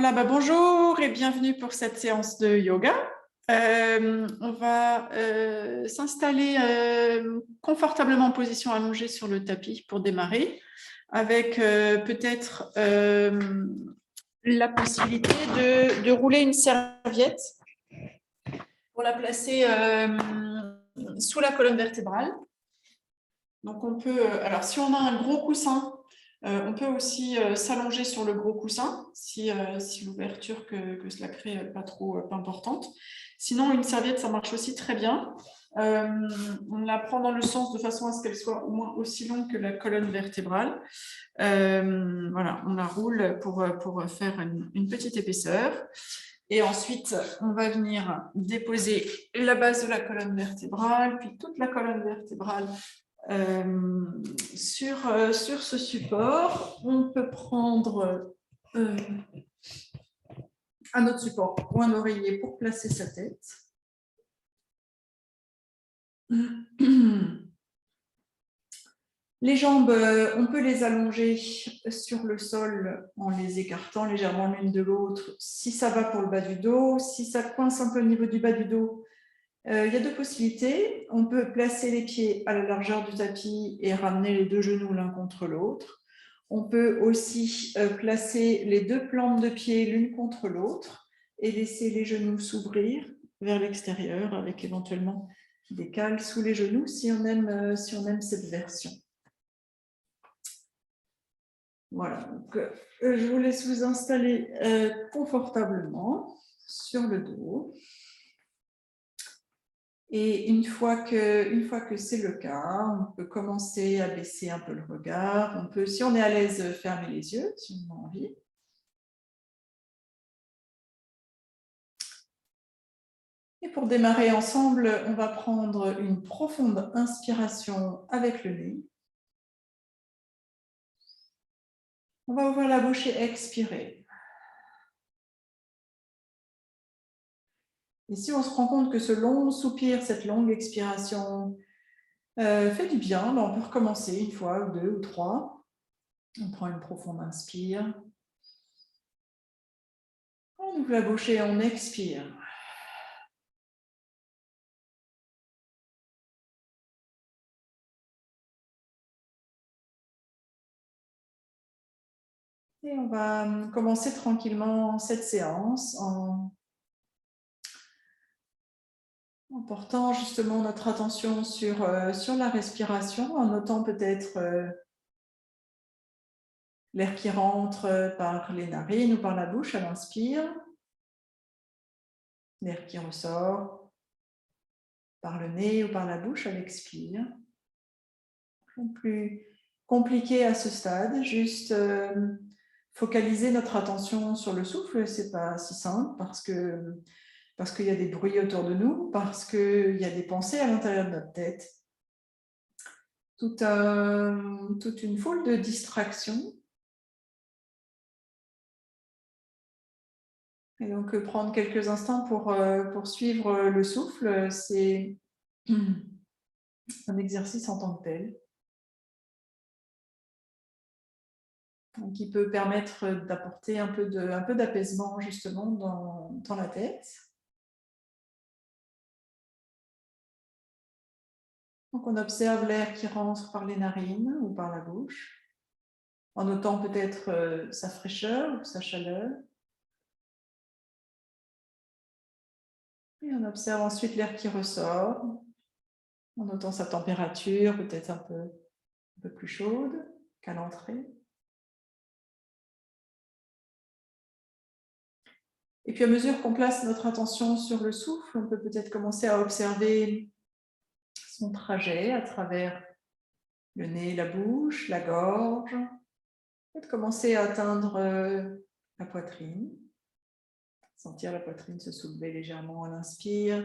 Voilà, bonjour et bienvenue pour cette séance de yoga. On va s'installer confortablement en position allongée sur le tapis pour démarrer, avec peut-être la possibilité de rouler une serviette pour la placer sous la colonne vertébrale. Donc on peut, alors si on a un gros coussin, on peut aussi s'allonger sur le gros coussin si l'ouverture que cela crée n'est pas trop importante. Sinon, une serviette, ça marche aussi très bien. On la prend dans le sens de façon à ce qu'elle soit au moins aussi longue que la colonne vertébrale. Voilà, on la roule pour faire une petite épaisseur. Et ensuite, on va venir déposer la base de la colonne vertébrale, puis toute la colonne vertébrale sur ce support. On peut prendre un autre support ou un oreiller pour placer sa tête. Les jambes, on peut les allonger sur le sol en les écartant légèrement l'une de l'autre, si ça va pour le bas du dos. Si ça coince un peu au niveau du bas du dos, il y a deux possibilités. On peut placer les pieds à la largeur du tapis et ramener les deux genoux l'un contre l'autre. On peut aussi placer les deux plantes de pied l'une contre l'autre et laisser les genoux s'ouvrir vers l'extérieur avec éventuellement des cales sous les genoux si on aime cette version. Voilà, donc je vous laisse vous installer confortablement sur le dos. Et une fois que c'est le cas, on peut commencer à baisser un peu le regard. On peut, si on est à l'aise, fermer les yeux, si on a envie. Et pour démarrer ensemble, on va prendre une profonde inspiration avec le nez. On va ouvrir la bouche et expirer. Et si on se rend compte que ce long soupir, cette longue expiration fait du bien, on peut recommencer une fois, ou deux, ou trois. On prend une profonde inspire. On ouvre la bouche et on expire. Et on va commencer tranquillement cette séance en portant justement notre attention sur la respiration, en notant peut-être l'air qui rentre par les narines ou par la bouche à l'inspire, l'air qui ressort par le nez ou par la bouche à l'expire. Plus compliqué à ce stade, juste focaliser notre attention sur le souffle, c'est pas si simple parce qu'il y a des bruits autour de nous, parce qu'il y a des pensées à l'intérieur de notre tête. Toute une foule de distractions. Et donc, prendre quelques instants pour suivre le souffle, c'est un exercice en tant que tel. Qui peut permettre d'apporter un peu d'apaisement justement dans la tête. Donc on observe l'air qui rentre par les narines ou par la bouche, en notant peut-être sa fraîcheur ou sa chaleur. Et on observe ensuite l'air qui ressort, en notant sa température, peut-être un peu plus chaude qu'à l'entrée. Et puis à mesure qu'on place notre attention sur le souffle, on peut peut-être commencer à observer son trajet à travers le nez, la bouche, la gorge. Peut-être commencer à atteindre la poitrine. Sentir la poitrine se soulever légèrement à l'inspire.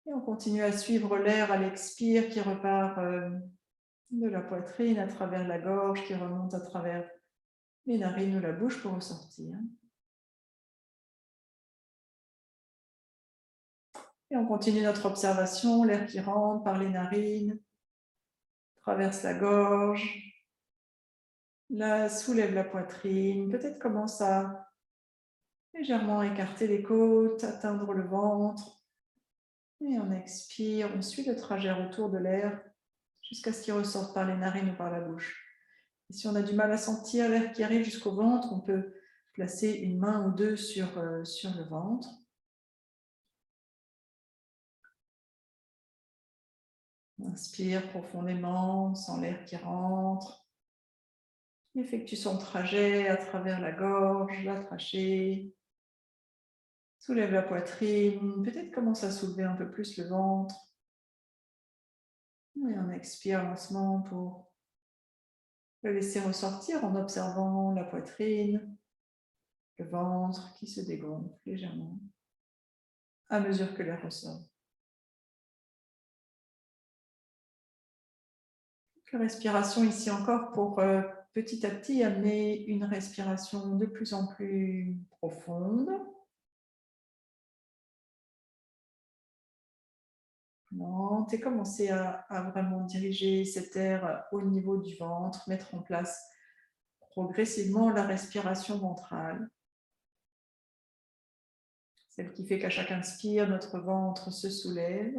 Et on continue à suivre l'air à l'expire qui repart de la poitrine à travers la gorge, qui remonte à travers les narines ou la bouche pour ressortir. Et on continue notre observation, l'air qui rentre par les narines, traverse la gorge, Là, soulève la poitrine. Peut-être commence à légèrement écarter les côtes, atteindre le ventre. Et on expire, on suit le trajet retour de l'air jusqu'à ce qu'il ressorte par les narines ou par la bouche. Et si on a du mal à sentir l'air qui arrive jusqu'au ventre, on peut placer une main ou deux sur le ventre. On inspire profondément, sans l'air qui rentre. Il effectue son trajet à travers la gorge, la trachée. Soulève la poitrine, peut-être commence à soulever un peu plus le ventre. Et on expire lentement pour le laisser ressortir en observant la poitrine, le ventre qui se dégonfle légèrement à mesure que l'air ressort. La respiration ici encore pour petit à petit amener une respiration de plus en plus profonde. Lente et commencer à vraiment diriger cet air au niveau du ventre, mettre en place progressivement la respiration ventrale. Celle qui fait qu'à chaque inspire, notre ventre se soulève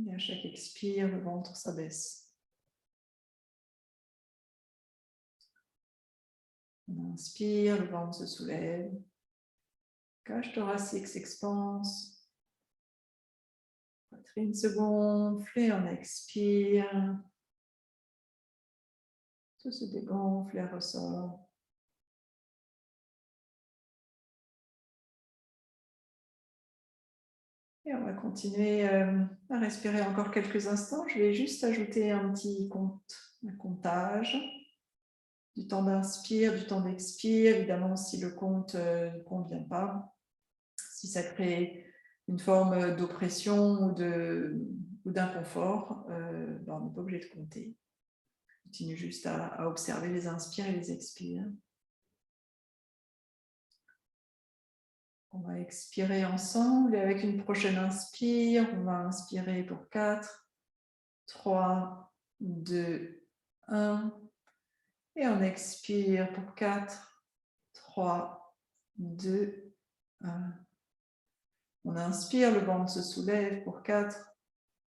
et à chaque expire, le ventre s'abaisse. On inspire, le ventre se soulève. Cage thoracique s'expanse. Poitrine se gonfle et on expire. Tout se dégonfle et ressort. Et on va continuer à respirer encore quelques instants. Je vais juste ajouter un petit comptage. Du temps d'inspire, du temps d'expire. Évidemment, si le compte ne convient pas, si ça crée une forme d'oppression ou d'inconfort, on n'est pas obligé de compter. On continue juste à observer les inspires et les expires. On va expirer ensemble et avec une prochaine inspire, on va inspirer pour 4, 3, 2, 1. Et on expire pour 4, 3, 2, 1. On inspire, le ventre se soulève pour 4,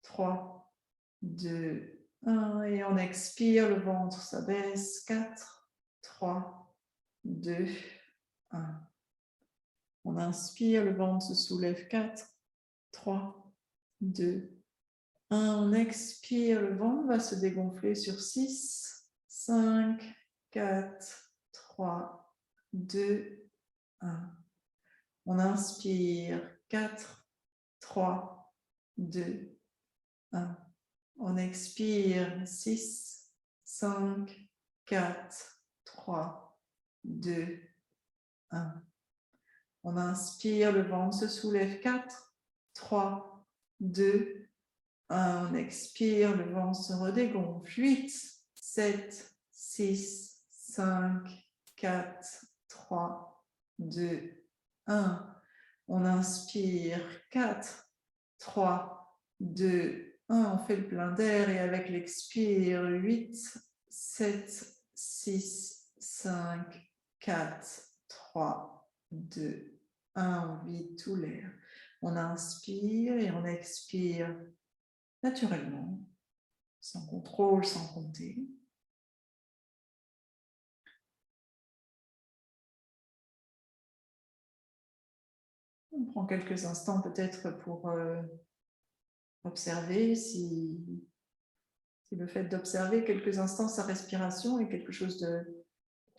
3, 2, 1. Et on expire, le ventre s'abaisse. 4, 3, 2, 1. On inspire, le ventre se soulève. 4, 3, 2, 1. On expire, le ventre va se dégonfler sur 6, 5, 4, 3, 2, 1. On inspire, 4, 3, 2, 1. On expire, 6, 5, 4, 3, 2, 1. On inspire, le ventre se soulève, 4, 3, 2, 1. On expire, le ventre se redégonfle, 8, 7, 6, 5, 4, 3, 2, 1. On inspire, 4, 3, 2, 1. On fait le plein d'air et avec l'expire, 8, 7, 6, 5, 4, 3, 2, 1. On vide tout l'air. On inspire et on expire naturellement, sans contrôle, sans compter. On prend quelques instants peut-être pour observer si le fait d'observer quelques instants sa respiration est quelque chose de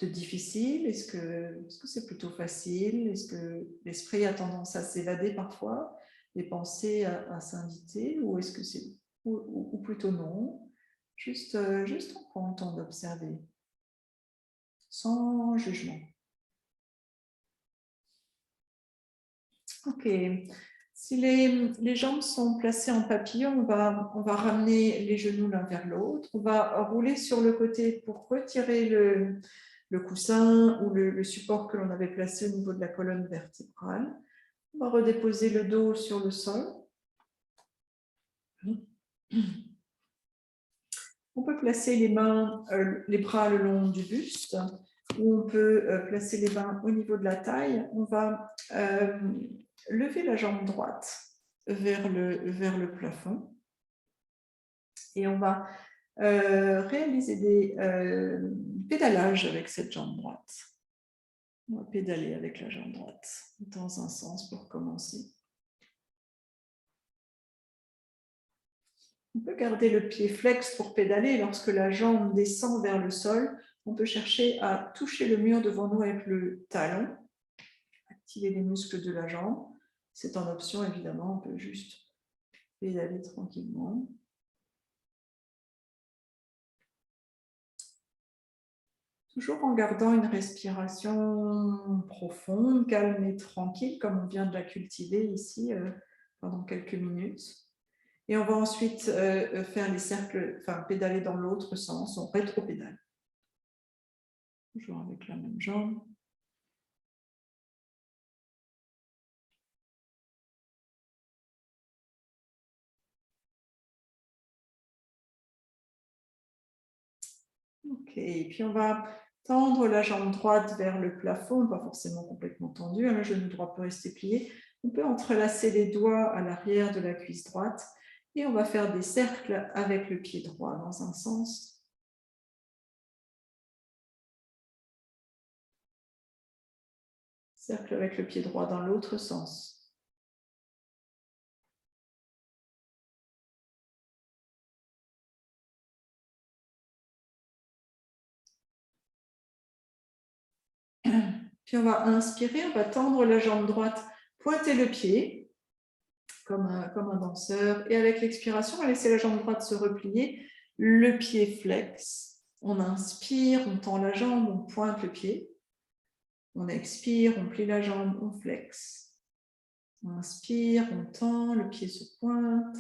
difficile. Est-ce que c'est plutôt facile? Est-ce que l'esprit a tendance à s'évader parfois, les pensées à s'inviter, ou est-ce que c'est ou plutôt non? Juste on prend le temps d'observer, sans jugement. Ok. Si les jambes sont placées en papillon, on va ramener les genoux l'un vers l'autre. On va rouler sur le côté pour retirer le coussin ou le support que l'on avait placé au niveau de la colonne vertébrale. On va redéposer le dos sur le sol. On peut placer les mains, les bras le long du buste, ou on peut placer les mains au niveau de la taille. On va lever la jambe droite vers le plafond et on va réaliser des pédalages avec cette jambe droite. On va pédaler avec la jambe droite dans un sens pour commencer. On peut garder le pied flex pour pédaler. Lorsque la jambe descend vers le sol, on peut chercher à toucher le mur devant nous avec le talon, activer les muscles de la jambe. C'est en option, évidemment, on peut juste pédaler tranquillement. Toujours en gardant une respiration profonde, calme et tranquille, comme on vient de la cultiver ici pendant quelques minutes. Et on va ensuite faire les cercles, enfin pédaler dans l'autre sens, on rétro-pédale. Toujours avec la même jambe. Ok, et puis on va tendre la jambe droite vers le plafond, pas forcément complètement tendue, hein, le genou droit peut rester plié. On peut entrelacer les doigts à l'arrière de la cuisse droite et on va faire des cercles avec le pied droit dans un sens. Cercle avec le pied droit dans l'autre sens. Puis on va inspirer, on va tendre la jambe droite, pointer le pied, comme un danseur. Et avec l'expiration, on va laisser la jambe droite se replier, le pied flex. On inspire, on tend la jambe, on pointe le pied. On expire, on plie la jambe, on flex. On inspire, on tend, le pied se pointe.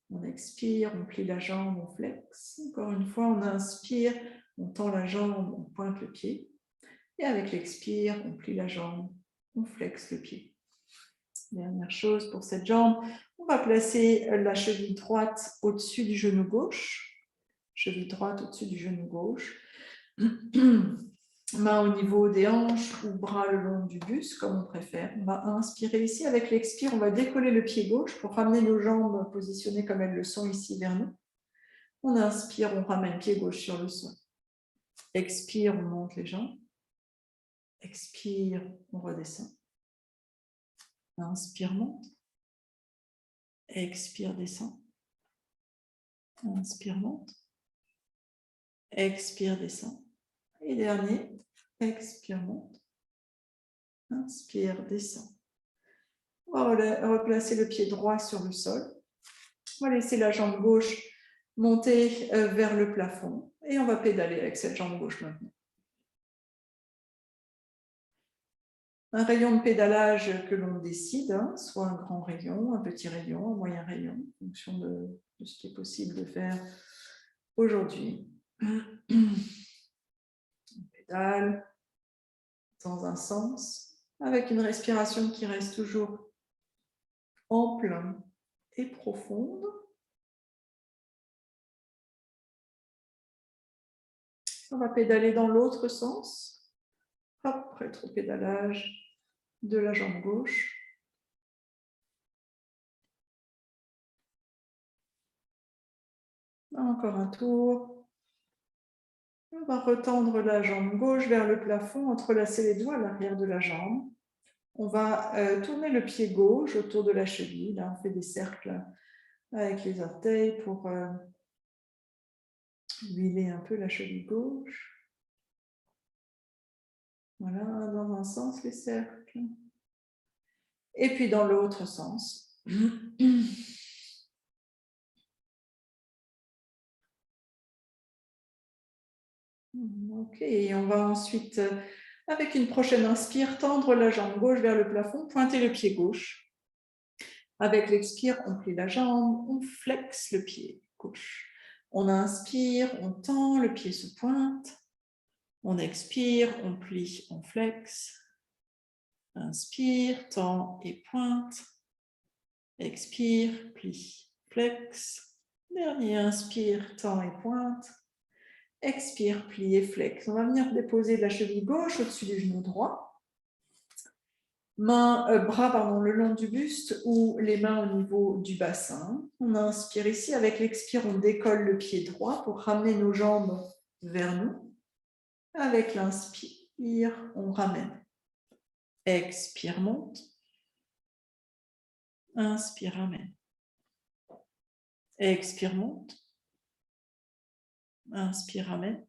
On expire, on plie la jambe, on flex. Encore une fois, on inspire, on tend la jambe, on pointe le pied. Et avec l'expire, on plie la jambe, on flexe le pied. Dernière chose pour cette jambe, on va placer la cheville droite au-dessus du genou gauche. Cheville droite au-dessus du genou gauche. Main au niveau des hanches ou bras le long du buste, comme on préfère. On va inspirer ici. Avec l'expire, on va décoller le pied gauche pour ramener nos jambes positionnées comme elles le sont ici vers nous. On inspire, on ramène le pied gauche sur le sol. Expire, on monte les jambes. Expire, on redescend. Inspire, monte. Expire, descend. Inspire, monte. Expire, descend. Et dernier, expire, monte. Inspire, descend. On va replacer le pied droit sur le sol. On va laisser la jambe gauche monter vers le plafond. Et on va pédaler avec cette jambe gauche maintenant. Un rayon de pédalage que l'on décide, hein, soit un grand rayon, un petit rayon, un moyen rayon, en fonction de ce qui est possible de faire aujourd'hui. On pédale dans un sens, avec une respiration qui reste toujours ample et profonde. On va pédaler dans l'autre sens. Hop, rétro-pédalage de la jambe gauche. Encore un tour. On va retendre la jambe gauche vers le plafond, entrelacer les doigts à l'arrière de la jambe. On va tourner le pied gauche autour de la cheville. Là, on fait des cercles avec les orteils pour huiler un peu la cheville gauche. Voilà, dans un sens, les cercles. Et puis dans l'autre sens. Ok, et on va ensuite, avec une prochaine inspire, tendre la jambe gauche vers le plafond, pointer le pied gauche. Avec l'expire, on plie la jambe, on flexe le pied gauche. On inspire, on tend, le pied se pointe. On expire, on plie, on flexe. Inspire, tend et pointe. Expire, plie, flexe. Dernier, inspire, tend et pointe. Expire, plie et flex. On va venir déposer la cheville gauche au-dessus du genou droit. Bras le long du buste ou les mains au niveau du bassin. On inspire ici. Avec l'expire, on décolle le pied droit pour ramener nos jambes vers nous. Avec l'inspire, on ramène. Expire, monte. Inspire, ramène. Expire, monte. Inspire, ramène.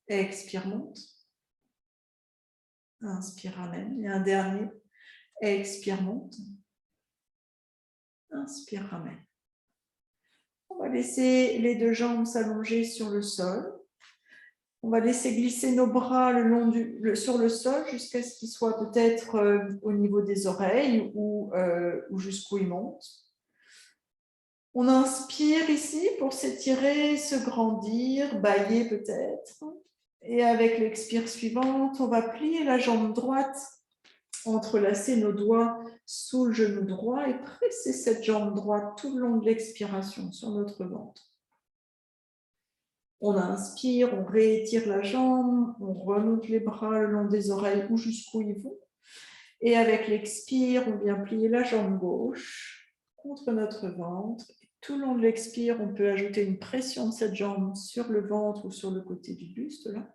Expire, monte. Inspire, ramène. Et un dernier. Expire, monte. Inspire, ramène. On va laisser les deux jambes s'allonger sur le sol. On va laisser glisser nos bras sur le sol jusqu'à ce qu'ils soient peut-être au niveau des oreilles ou jusqu'où ils montent. On inspire ici pour s'étirer, se grandir, bâiller peut-être. Et avec l'expire suivante, on va plier la jambe droite, entrelacer nos doigts sous le genou droit et presser cette jambe droite tout le long de l'expiration sur notre ventre. On inspire, on réétire la jambe, on remonte les bras le long des oreilles ou jusqu'où ils vont. Et avec l'expire, on vient plier la jambe gauche contre notre ventre. Et tout le long de l'expire, on peut ajouter une pression de cette jambe sur le ventre ou sur le côté du buste. Là.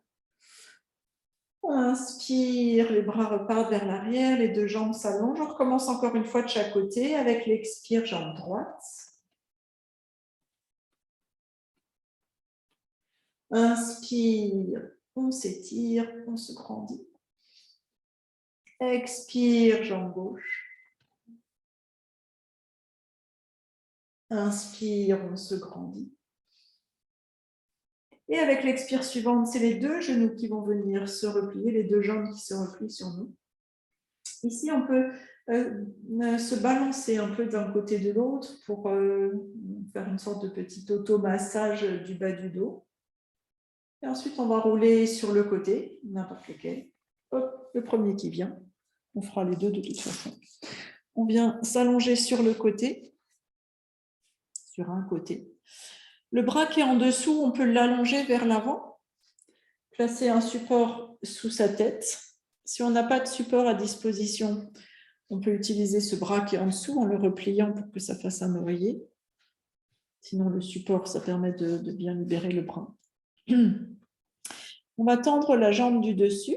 On inspire, les bras repartent vers l'arrière, les deux jambes s'allongent. On recommence encore une fois de chaque côté. Avec l'expire, jambe droite. Inspire, on s'étire, on se grandit. Expire, jambe gauche. Inspire, on se grandit. Et avec l'expire suivante, c'est les deux genoux qui vont venir se replier, les deux jambes qui se replient sur nous. Ici, on peut se balancer un peu d'un côté de l'autre pour faire une sorte de petit automassage du bas du dos. Et ensuite, on va rouler sur le côté, n'importe lequel. Hop, le premier qui vient. On fera les deux de toute façon. On vient s'allonger sur le côté, sur un côté. Le bras qui est en dessous, on peut l'allonger vers l'avant, placer un support sous sa tête. Si on n'a pas de support à disposition, on peut utiliser ce bras qui est en dessous en le repliant pour que ça fasse un oreiller. Sinon, le support, ça permet de bien libérer le bras. On va tendre la jambe du dessus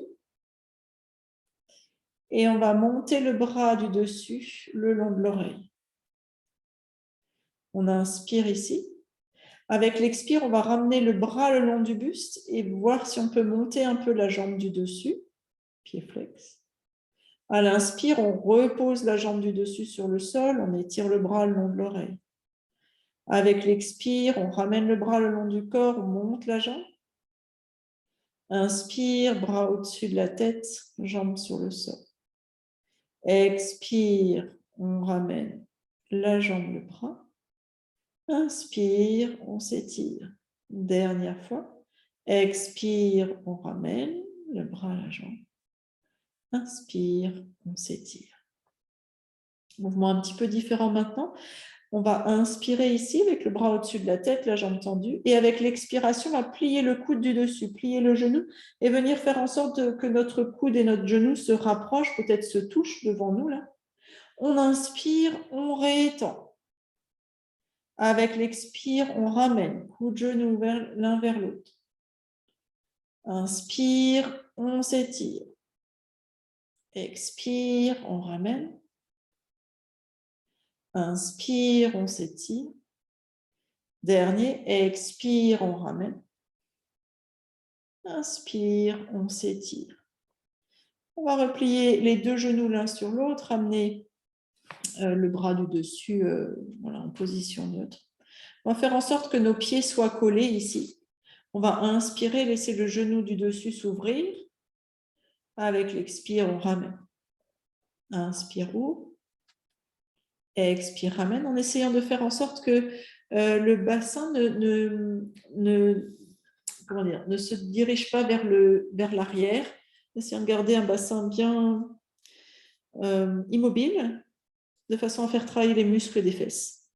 et on va monter le bras du dessus le long de l'oreille. On inspire ici. Avec l'expire, on va ramener le bras le long du buste et voir si on peut monter un peu la jambe du dessus. Pied flex. À l'inspire, on repose la jambe du dessus sur le sol, on étire le bras le long de l'oreille. Avec l'expire, on ramène le bras le long du corps, on monte la jambe. Inspire, bras au-dessus de la tête, jambe sur le sol. Expire, on ramène la jambe, le bras. Inspire, on s'étire. Dernière fois. Expire, on ramène le bras à la jambe. Inspire, on s'étire. Mouvement un petit peu différent maintenant. On va inspirer ici avec le bras au-dessus de la tête, la jambe tendue. Et avec l'expiration, on va plier le coude du dessus, plier le genou et venir faire en sorte que notre coude et notre genou se rapprochent, peut-être se touchent devant nous. Là. On inspire, on réétend. Avec l'expire, on ramène coude, genou l'un vers l'autre. Inspire, on s'étire. Expire, on ramène. Inspire, on s'étire. Dernier, expire, on ramène. Inspire, on s'étire. On va replier les deux genoux l'un sur l'autre, amener le bras du dessus voilà, en position neutre. On va faire en sorte que nos pieds soient collés ici. On va inspirer, laisser le genou du dessus s'ouvrir. Avec l'expire, on ramène. Inspire, ouvre. Expire, ramène, en essayant de faire en sorte que le bassin ne se dirige pas vers l'arrière. Essayons de garder un bassin bien immobile, de façon à faire travailler les muscles des fesses.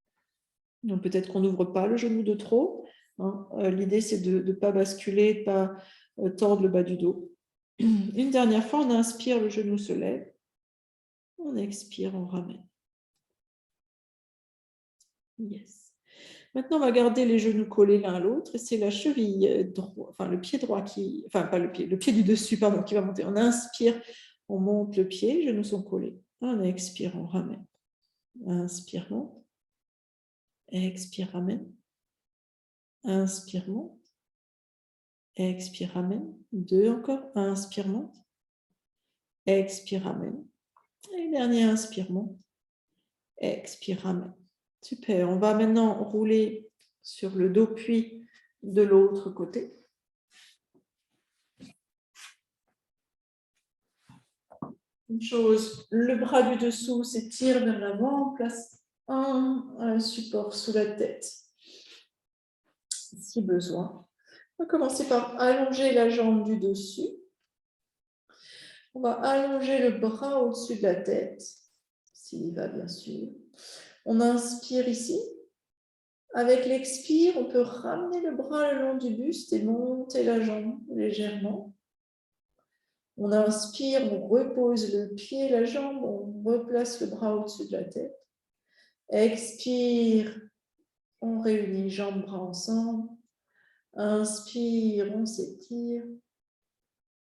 Donc peut-être qu'on n'ouvre pas le genou de trop. Hein. L'idée, c'est de ne pas basculer, de ne pas tordre le bas du dos. Une dernière fois, on inspire, le genou se lève. On expire, on ramène. Yes. Maintenant, on va garder les genoux collés l'un à l'autre et c'est la cheville droite, enfin le pied droit qui, enfin pas le pied du dessus, pardon, qui va monter. On inspire, on monte le pied, les genoux sont collés. On expire, on ramène. Inspire, monte. Expire, ramène. Inspire, monte. Expire, ramène. 2 encore. Inspire, monte. Expire, ramène. Et dernier, inspire, monte. Expire, ramène. Super. On va maintenant rouler sur le dos, puis de l'autre côté. Une chose, le bras du dessous s'étire vers l'avant, on place un support sous la tête, si besoin. On va commencer par allonger la jambe du dessus. On va allonger le bras au-dessus de la tête, s'il va bien sûr. On inspire ici. Avec l'expire, on peut ramener le bras le long du buste et monter la jambe légèrement. On inspire, on repose le pied, la jambe, on replace le bras au-dessus de la tête. Expire, on réunit jambes, bras ensemble. Inspire, on s'étire.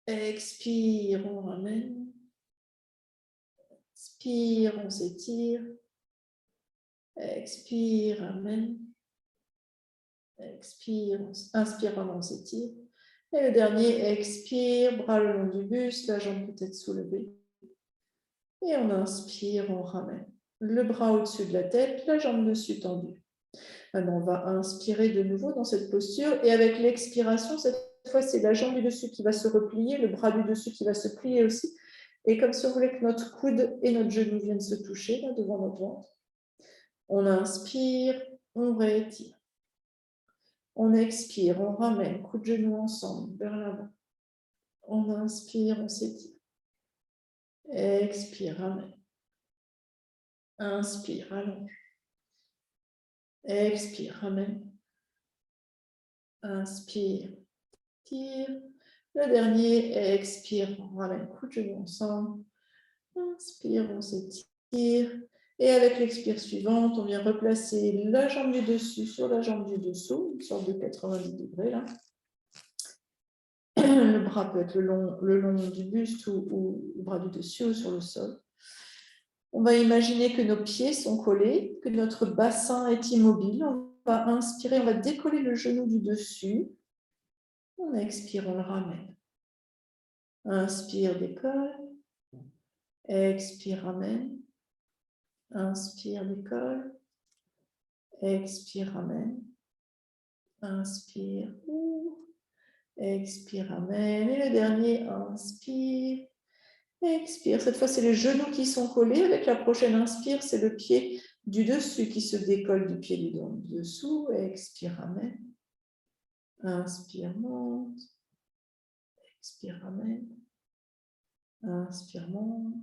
Expire, on ramène. Expire, on s'étire. Expire, ramène. Expire, inspire, on s'étire. Et le dernier, expire, bras le long du buste, la jambe peut être soulevée. Et on inspire, on ramène. Le bras au-dessus de la tête, la jambe dessus tendue. Maintenant, on va inspirer de nouveau dans cette posture. Et avec l'expiration, cette fois, c'est la jambe du dessus qui va se replier, le bras du dessus qui va se plier aussi. Et comme si on voulait que notre coude et notre genou viennent se toucher là, devant notre ventre. On inspire, on réétire. On expire, on ramène, coude de genou ensemble, vers l'avant. On inspire, on s'étire. Expire, ramène. Inspire, allonge. Expire, ramène. Inspire, tire. Le dernier, expire, on ramène, coude de genou ensemble. Inspire, on s'étire. Et avec l'expire suivante, on vient replacer la jambe du dessus sur la jambe du dessous, une sorte de 90 degrés là. Le bras peut être le long du buste ou le bras du dessus ou sur le sol. On va imaginer que nos pieds sont collés, que notre bassin est immobile. On va inspirer, on va décoller le genou du dessus. On expire, on le ramène. Inspire, décolle. Expire, ramène. Inspire, décolle. Expire, ramène. Inspire, ouvre. Expire, ramène. Et le dernier, inspire. Expire. Cette fois, c'est les genoux qui sont collés. Avec la prochaine inspire, c'est le pied du dessus qui se décolle du pied du dessous. Expire, ramène. Inspire, monte. Expire, ramène. Inspire, monte.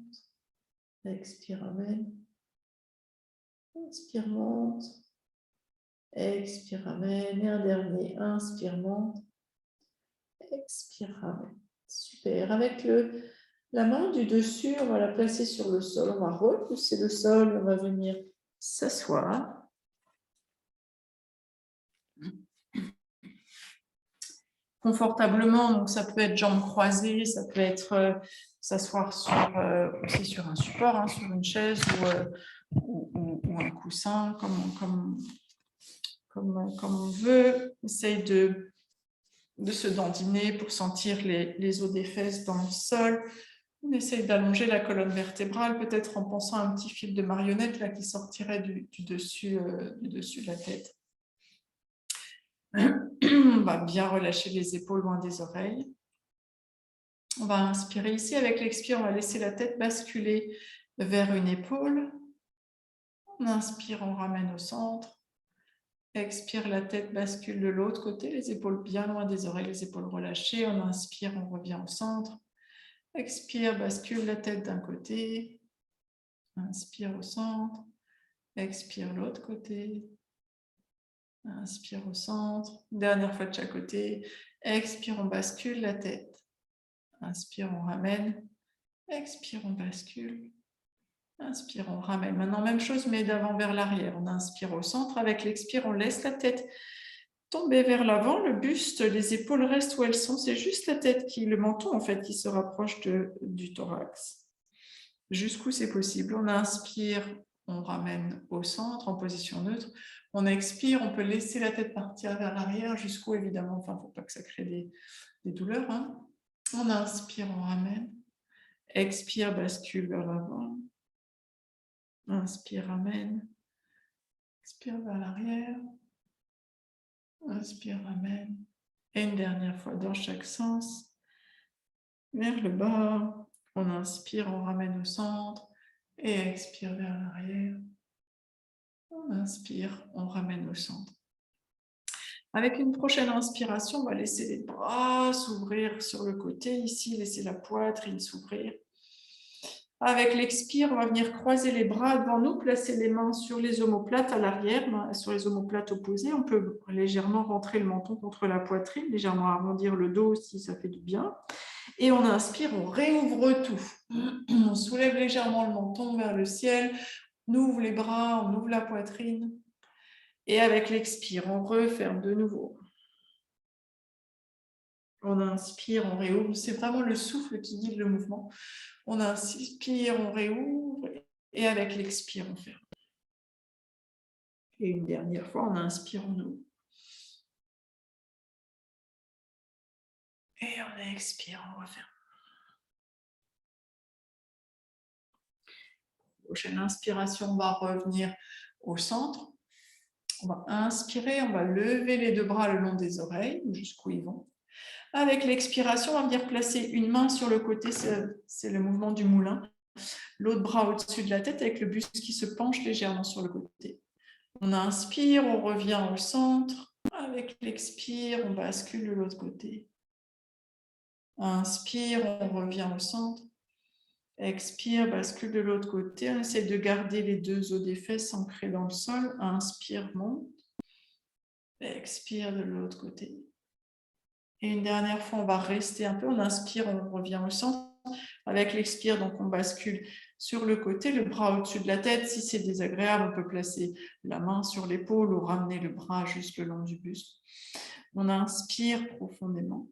Expire, ramène. Inspire, monte. Expire, ramène. Et un dernier, inspire, monte. Expire, ramène. Super. Avec la main du dessus, on va la placer sur le sol. On va repousser le sol. On va venir s'asseoir. Confortablement, donc ça peut être jambes croisées, ça peut être s'asseoir aussi sur un support, hein, sur une chaise ou un coussin, comme on veut. Essaye de se dandiner pour sentir les os des fesses dans le sol. On essaye d'allonger la colonne vertébrale, peut-être en pensant à un petit fil de marionnette là, qui sortirait du dessus de la tête. On va bien relâcher les épaules loin des oreilles. On va inspirer ici. Avec l'expire, on va laisser la tête basculer vers une épaule. On inspire, on ramène au centre. Expire, la tête bascule de l'autre côté, les épaules bien loin des oreilles, les épaules relâchées. On inspire, on revient au centre. Expire, bascule la tête d'un côté. Inspire au centre. Expire l'autre côté. Inspire au centre. Dernière fois de chaque côté. Expire, on bascule la tête. Inspire, on ramène. Expire, on bascule. Inspire, on ramène. Maintenant, même chose, mais d'avant vers l'arrière. On inspire au centre. Avec l'expire, on laisse la tête tomber vers l'avant. Le buste, les épaules restent où elles sont. C'est juste la tête, le menton, en fait, qui se rapproche du thorax. Jusqu'où c'est possible. On inspire, on ramène au centre, en position neutre. On expire, on peut laisser la tête partir vers l'arrière, jusqu'où, évidemment. Enfin, il ne faut pas que ça crée des douleurs. Hein. On inspire, on ramène. Expire, bascule vers l'avant. Inspire, ramène. Expire vers l'arrière. Inspire, ramène. Et une dernière fois dans chaque sens. Vers le bas. On inspire, on ramène au centre. Et expire vers l'arrière. On inspire, on ramène au centre. Avec une prochaine inspiration, on va laisser les bras s'ouvrir sur le côté. Ici, laisser la poitrine s'ouvrir. Avec l'expire, on va venir croiser les bras devant nous, placer les mains sur les omoplates à l'arrière, sur les omoplates opposées. On peut légèrement rentrer le menton contre la poitrine, légèrement arrondir le dos si ça fait du bien. Et on inspire, on réouvre tout. On soulève légèrement le menton vers le ciel, on ouvre les bras, on ouvre la poitrine. Et avec l'expire, on referme de nouveau. On inspire, on réouvre. C'est vraiment le souffle qui guide le mouvement. On inspire, on réouvre. Et avec l'expire, on ferme. Et une dernière fois, on inspire, on ouvre. Et on expire, on referme. Prochaine inspiration, on va revenir au centre. On va inspirer, on va lever les deux bras le long des oreilles, jusqu'où ils vont. Avec l'expiration, on va venir placer une main sur le côté, c'est le mouvement du moulin. L'autre bras au-dessus de la tête avec le buste qui se penche légèrement sur le côté. On inspire, on revient au centre. Avec l'expire, on bascule de l'autre côté. Inspire, on revient au centre. Expire, bascule de l'autre côté. On essaie de garder les deux os des fesses ancrés dans le sol. Inspire, monte. Expire de l'autre côté. Et une dernière fois, on va rester un peu. On inspire, on revient au centre. Avec l'expire, donc on bascule sur le côté, le bras au-dessus de la tête. Si c'est désagréable, on peut placer la main sur l'épaule ou ramener le bras juste le long du buste. On inspire profondément.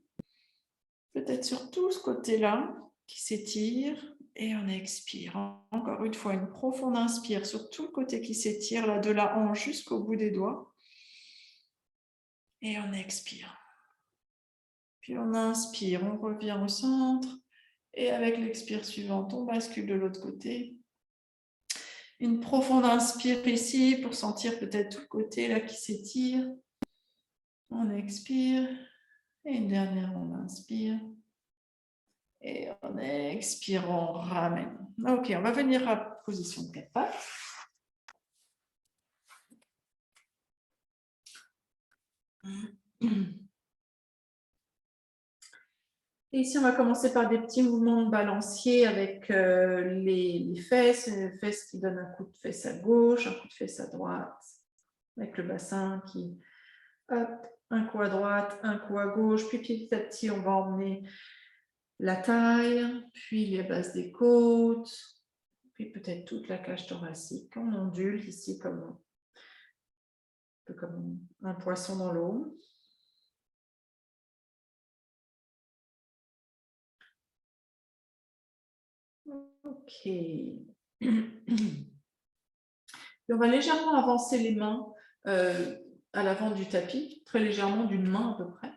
Peut-être sur tout ce côté-là qui s'étire. Et on expire. Encore une fois, une profonde inspire sur tout le côté qui s'étire, là de la hanche jusqu'au bout des doigts. Et on expire. Puis on inspire, on revient au centre. Et avec l'expire suivante, on bascule de l'autre côté. Une profonde inspire ici pour sentir peut-être tout le côté là qui s'étire. On expire. Et une dernière, on inspire. Et on expire, on ramène. Ok, on va venir à position de 4 pattes. Et ici, on va commencer par des petits mouvements de balancier avec les fesses qui donnent un coup de fesse à gauche, un coup de fesse à droite, avec le bassin qui, hop, un coup à droite, un coup à gauche, puis petit à petit, on va emmener la taille, puis les bases des côtes, puis peut-être toute la cage thoracique. On ondule ici comme un poisson dans l'eau. Ok. Et on va légèrement avancer les mains à l'avant du tapis, très légèrement d'une main à peu près.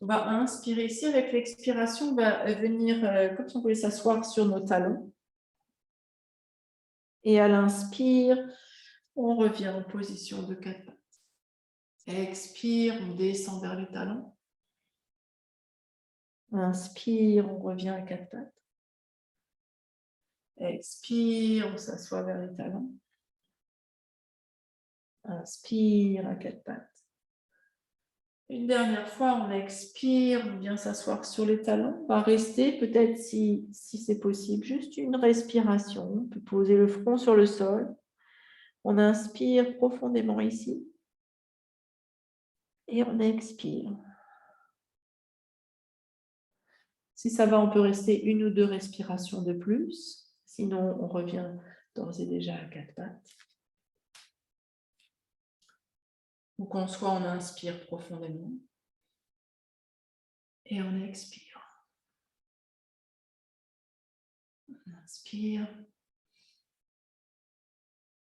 On va inspirer ici. Avec l'expiration, on va venir comme si on pouvait s'asseoir sur nos talons. Et à l'inspire, on revient en position de 4 pattes. Expire, on descend vers les talons. Inspire, on revient à 4 pattes. Expire, on s'assoit vers les talons. Inspire à 4 pattes. Une dernière fois, on expire, on vient s'asseoir sur les talons. On va rester, peut-être si c'est possible, juste une respiration. On peut poser le front sur le sol. On inspire profondément ici. Et on expire. Si ça va, on peut rester 1 ou 2 respirations de plus. Sinon, on revient d'ores et déjà à 4 pattes. Donc, en soi, on inspire profondément. Et on expire. On inspire.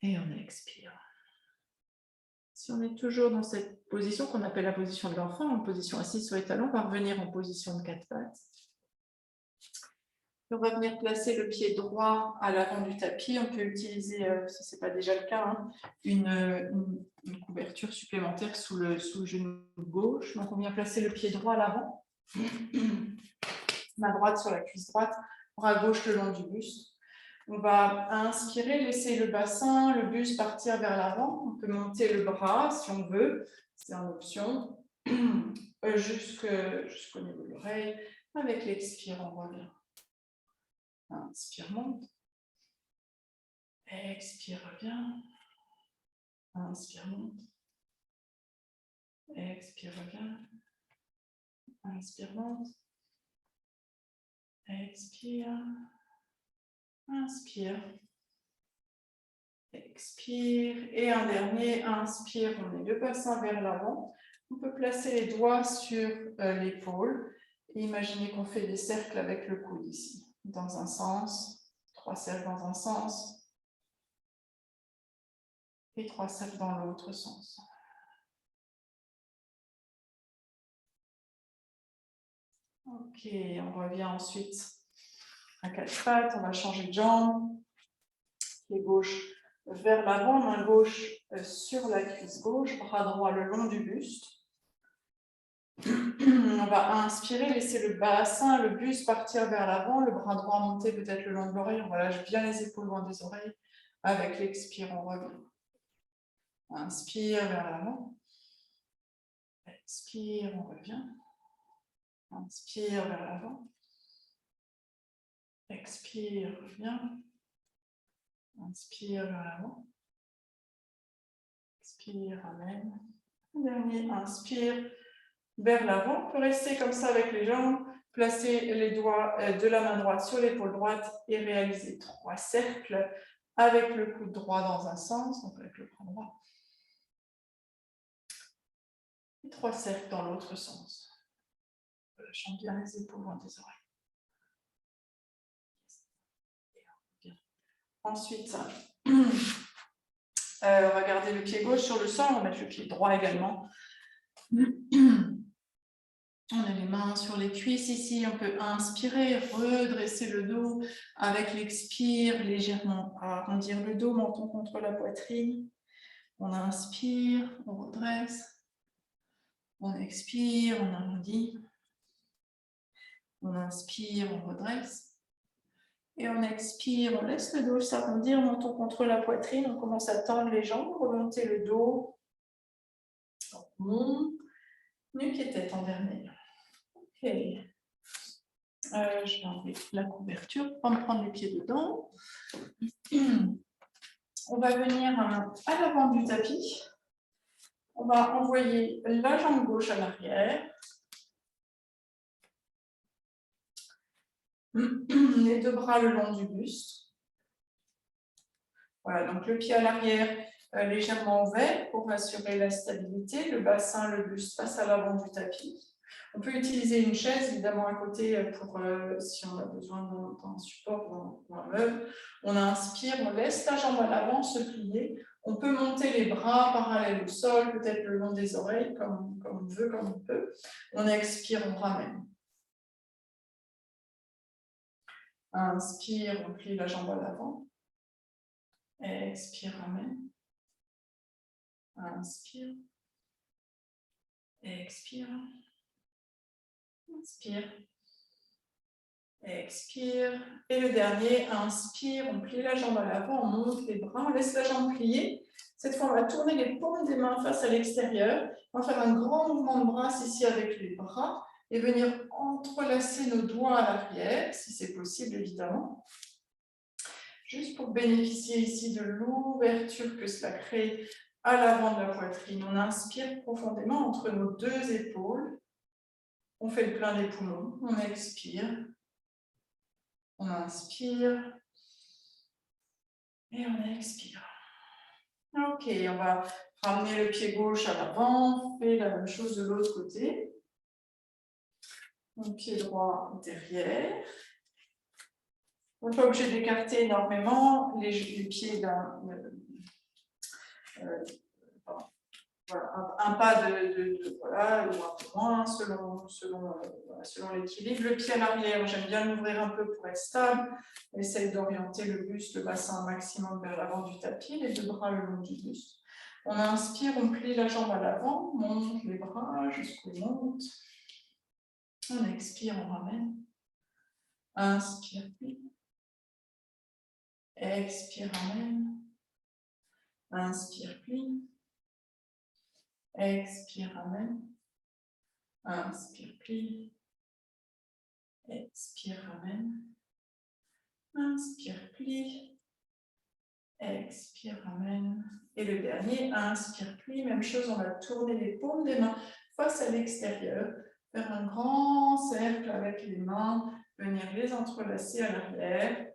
Et on expire. Si on est toujours dans cette position qu'on appelle la position de l'enfant, en position assise sur les talons, on va revenir en position de 4 pattes. On va venir placer le pied droit à l'avant du tapis. On peut utiliser, si ce n'est pas déjà le cas, hein, une couverture supplémentaire sous le genou gauche. Donc, on vient placer le pied droit à l'avant, main droite sur la cuisse droite, bras gauche le long du buste. On va inspirer, laisser le bassin, le buste partir vers l'avant. On peut monter le bras si on veut, c'est en option, jusqu'au niveau de l'oreille. Avec l'expire, on revient. Inspire, monte. Expire, revient. Inspire, monte. Expire, revient. Inspire, monte. Expire. Inspire. Expire. Et un dernier, inspire, on met le bassin vers l'avant. On peut placer les doigts sur l'épaule et imaginer qu'on fait des cercles avec le coude ici. Dans un sens, 3 cercles dans un sens et 3 cercles dans l'autre sens. Ok, on revient ensuite à 4 pattes, on va changer de jambe. Pied gauche vers l'avant, main gauche sur la cuisse gauche, bras droit le long du buste. On va inspirer, laisser le bassin, le buste partir vers l'avant, le bras droit monter peut-être le long de l'oreille. On relâche bien les épaules loin des oreilles. Avec l'expire, on revient. Inspire vers l'avant. Expire, on revient. Inspire vers l'avant. Expire, revient. Inspire vers l'avant. Expire, amène. Dernier, inspire vers l'avant. On peut rester comme ça avec les jambes. Placer les doigts de la main droite sur l'épaule droite et réaliser 3 cercles avec le coude droit dans un sens, donc avec le bras droit. Et 3 cercles dans l'autre sens. Lâchons bien les épaules loin des oreilles. Ensuite, on va garder le pied gauche sur le sol, on va mettre le pied droit également. On a les mains sur les cuisses ici, on peut inspirer, redresser le dos avec l'expire, légèrement arrondir le dos, menton contre la poitrine. On inspire, on redresse. On expire, on arrondit. On inspire, on redresse. Et on expire, on laisse le dos s'arrondir, menton contre la poitrine. On commence à tendre les jambes, remonter le dos. On monte, nuque et tête en dernier. Ok. Je vais enlever la couverture, on va prendre les pieds dedans. On va venir à l'avant du tapis. On va envoyer la jambe gauche à l'arrière. Les 2 bras le long du buste. Voilà, donc le pied à l'arrière légèrement ouvert pour assurer la stabilité. Le bassin, le buste passe à l'avant du tapis. On peut utiliser une chaise, évidemment, à côté pour si on a besoin d'un support ou un meuble. On inspire, on laisse la jambe à l'avant se plier. On peut monter les bras parallèles au sol, peut-être le long des oreilles, comme on veut, comme on peut. On expire, on ramène. Inspire, on plie la jambe à l'avant. Expire, ramène. Inspire. Expire. Inspire. Expire. Et le dernier, inspire, on plie la jambe à l'avant, on monte les bras, on laisse la jambe plier. Cette fois, on va tourner les paumes des mains face à l'extérieur. On va faire un grand mouvement de bras ici avec les bras et venir entrelacer nos doigts à l'arrière, si c'est possible, évidemment. Juste pour bénéficier ici de l'ouverture que cela crée à l'avant de la poitrine. On inspire profondément entre nos deux épaules. On fait le plein des poumons. On expire. On inspire. Et on expire. Ok, on va ramener le pied gauche à l'avant. On fait la même chose de l'autre côté. Le pied droit derrière. On n'est pas obligé d'écarter énormément les pieds d'un... voilà, un pas voilà, ou un peu moins, selon l'équilibre. Le pied à l'arrière, j'aime bien l'ouvrir un peu pour être stable. Essaye d'orienter le buste, le bassin un maximum vers l'avant du tapis, les deux bras le long du buste. On inspire, on plie la jambe à l'avant, on monte les bras jusqu'au monte. On expire, on ramène. Inspire, plie. Expire, ramène. Inspire, plie. Expire, ramène. Inspire, plie. Expire, ramène. Inspire, plie. Expire, ramène. Et le dernier, inspire, plie. Même chose, on va tourner les paumes des mains face à l'extérieur. Faire un grand cercle avec les mains. Venir les entrelacer à l'arrière.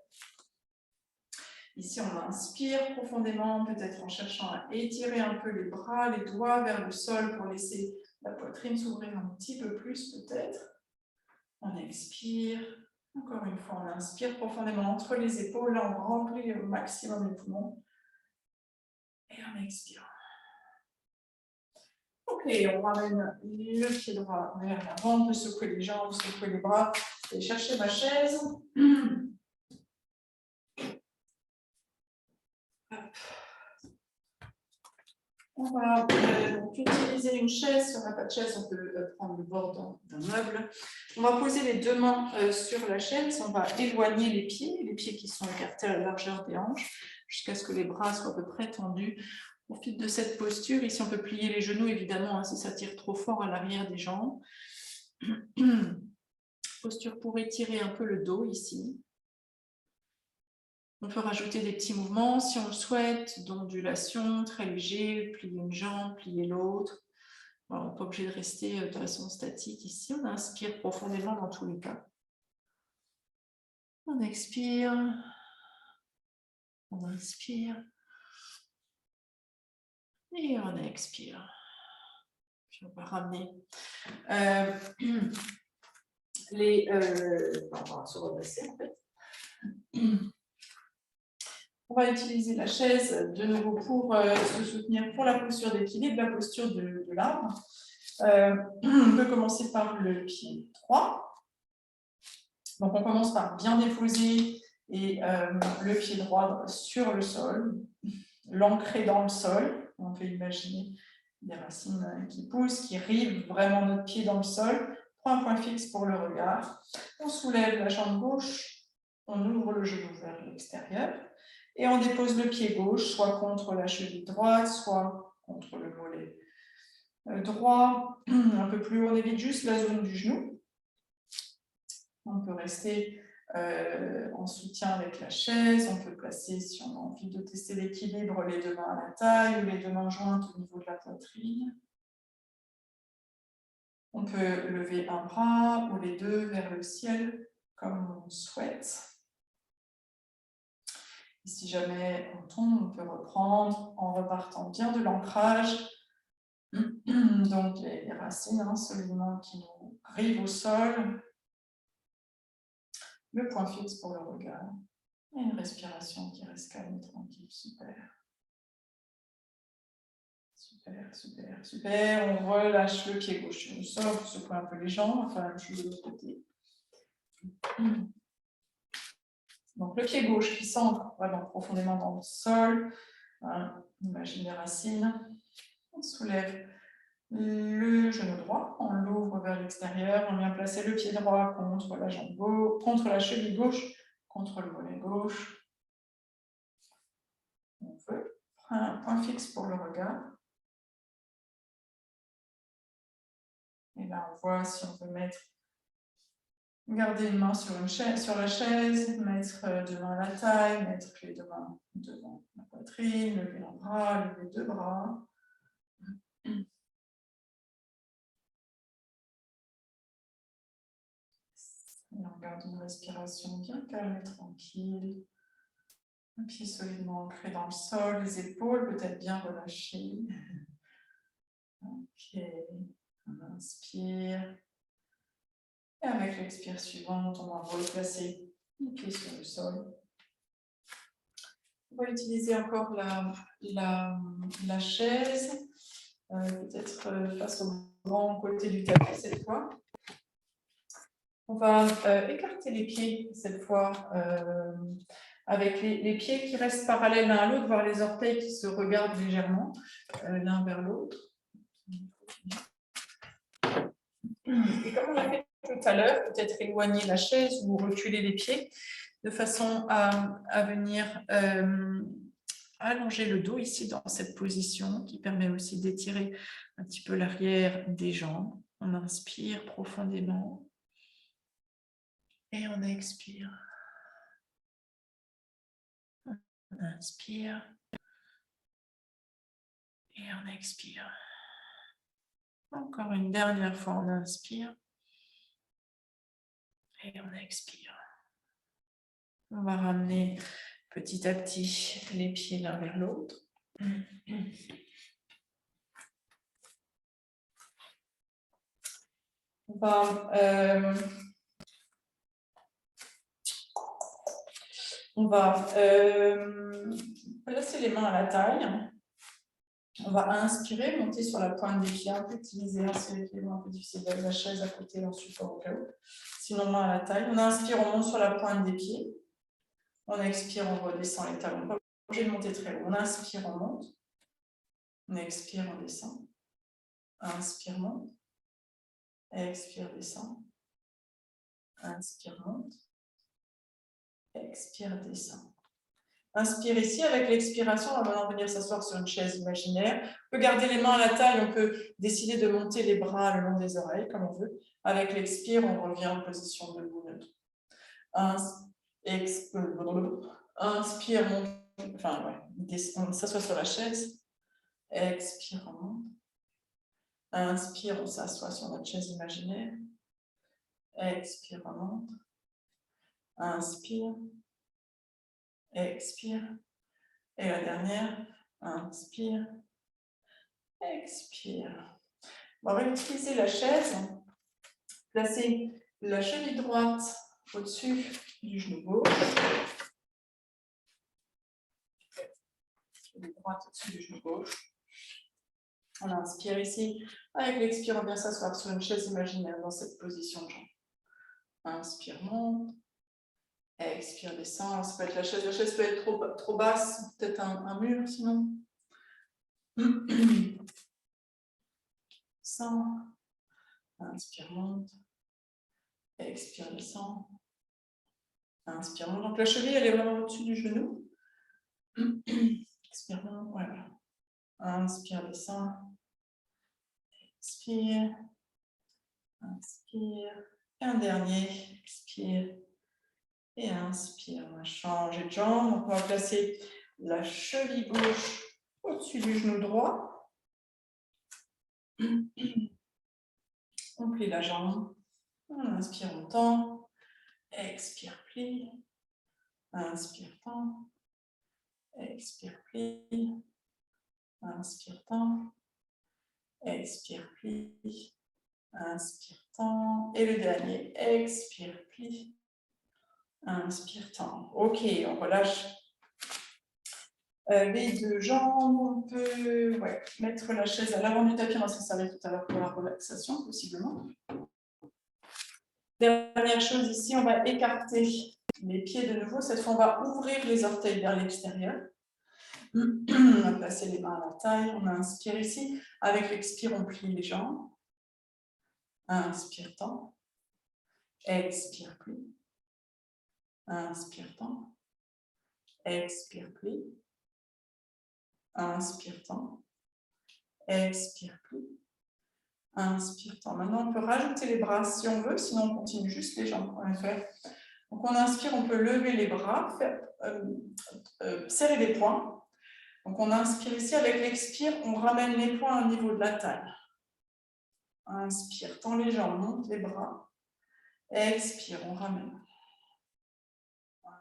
Ici, on inspire profondément, peut-être en cherchant à étirer un peu les bras, les doigts vers le sol pour laisser la poitrine s'ouvrir un petit peu plus, peut-être. On expire. Encore une fois, on inspire profondément entre les épaules. Là, on remplit au maximum les poumons. Et on expire. Ok, on ramène le pied droit vers l'avant. On peut secouer les jambes, secouer les bras. Je vais chercher ma chaise. On va utiliser une chaise. Si on n'a pas de chaise, on peut prendre le bord d'un meuble. On va poser les deux mains sur la chaise. On va éloigner les pieds qui sont écartés à la largeur des hanches, jusqu'à ce que les bras soient à peu près tendus. On profite de cette posture. Ici, on peut plier les genoux, évidemment, hein, si ça tire trop fort à l'arrière des jambes. Posture pour étirer un peu le dos ici. On peut rajouter des petits mouvements si on le souhaite, d'ondulation, très léger, plier une jambe, plier l'autre. On n'est pas obligé de rester de façon statique ici. On inspire profondément dans tous les cas. On expire. On inspire. Et on expire. Puis on va ramener on va se redresser en fait. On va utiliser la chaise de nouveau pour se soutenir pour la posture d'équilibre, la posture de l'arbre. On peut commencer par le pied droit. Donc on commence par bien déposer et le pied droit sur le sol, l'ancrer dans le sol. On peut imaginer des racines qui poussent, qui rivent vraiment notre pied dans le sol. Prends un point fixe pour le regard. On soulève la jambe gauche, on ouvre le genou vers l'extérieur. Et on dépose le pied gauche, soit contre la cheville droite, soit contre le mollet droit. Un peu plus haut, on évite juste la zone du genou. On peut rester en soutien avec la chaise. On peut placer, si on a envie de tester l'équilibre, les deux mains à la taille ou les deux mains jointes au niveau de la poitrine. On peut lever un bras ou les deux vers le ciel, comme on souhaite. Et si jamais on tombe, on peut reprendre en repartant bien de l'ancrage. Donc les racines solidement qui nous rivent au sol. Le point fixe pour le regard. Et une respiration qui reste calme et tranquille. Super. Super, super, super. On relâche le pied gauche sur le sol, on secoue un peu les jambes, enfin la même chose de l'autre côté. Donc le pied gauche qui s'ancre vraiment profondément dans le sol. Hein, on imagine les racines. On soulève le genou droit, on l'ouvre vers l'extérieur, on vient placer le pied droit contre la jambe gauche, contre la cheville gauche, contre le mollet gauche. On veut prendre un point fixe pour le regard. Et là, on voit si on peut mettre Garder une main sur la chaise, mettre deux mains à la taille, mettre les deux mains devant la poitrine, lever un bras, lever deux bras. Et on garde une respiration bien calme et tranquille. Un pied solidement ancré dans le sol, les épaules peut-être bien relâchées. Ok, on inspire. Et avec l'expire suivante, on va replacer les pieds sur le sol. On va utiliser encore la chaise, peut-être face au grand côté du tapis cette fois. On va écarter les pieds cette fois avec les pieds qui restent parallèles l'un à l'autre, voire les orteils qui se regardent légèrement l'un vers l'autre. Et comme on l'a fait tout à l'heure, peut-être éloigner la chaise ou reculer les pieds de façon à venir allonger le dos ici dans cette position qui permet aussi d'étirer un petit peu l'arrière des jambes. On inspire profondément et on expire. On inspire et on expire. Encore une dernière fois, on inspire et on expire. On va ramener petit à petit les pieds l'un vers l'autre. On va placer les mains à la taille. On va inspirer, monter sur la pointe des pieds, un peu utiliser les mains un peu difficile avec la chaise à côté, en support au cas où. Sinon, main à la taille. On inspire, on monte sur la pointe des pieds. On expire, on redescend les talons. Pas obligé de monter très haut. On inspire, on monte. On expire, on descend. Inspire, monte. Expire, descend. Inspire, monte. Expire, descend. Inspire ici, avec l'expiration, on va maintenant venir s'asseoir sur une chaise imaginaire. On peut garder les mains à la taille, on peut décider de monter les bras le long des oreilles, comme on veut. Avec l'expire, on revient en position debout neutre. Inspire, on s'assoit sur la chaise. Expire, on monte. Inspire, on s'assoit sur notre chaise imaginaire. Expire, on monte. Inspire. Expire. Et la dernière, inspire. Expire. On va utiliser la chaise. Placer la cheville droite au-dessus du genou gauche. Cheville droite au-dessus du genou gauche. On inspire ici. Avec l'expire, on vient s'asseoir sur une chaise imaginaire dans cette position de jambe. Inspire, monte. Expire, descend. Alors, ça peut être la chaise peut être trop basse, peut-être un mur sinon. Descend. Inspire, monte. Expire, descend. Inspire, monte. Donc la cheville, elle est vraiment au-dessus du genou. Expire, monte. Voilà. Inspire, descend. Expire. Inspire. Et un dernier. Expire. Et inspire. On va changer de jambe. Donc on va placer la cheville gauche au-dessus du genou droit. On plie la jambe. On inspire, on tend. Expire, plie. Inspire, tend. Expire, plie. Inspire, tend. Expire, plie. Inspire, tend. Et le dernier, expire, plie. Inspire, tend. Ok, on relâche les deux jambes. On peut mettre la chaise à l'avant du tapis. On va s'en servir tout à l'heure pour la relaxation, possiblement. Dernière chose ici, on va écarter les pieds de nouveau. Cette fois, on va ouvrir les orteils vers l'extérieur. On va placer les mains à la taille. On inspire ici. Avec l'expire, on plie les jambes. Inspire, tend. Expire, plie. Inspire, tend. Expire, plie. Inspire, tend. Expire, plie. Inspire, tend. Maintenant, on peut rajouter les bras si on veut, sinon on continue juste les jambes. On va faire. Donc, on inspire, on peut lever les bras, serrer les poings. Donc, on inspire ici. Avec l'expire, on ramène les poings au niveau de la taille. Inspire, tend les jambes, monte les bras. Expire, on ramène.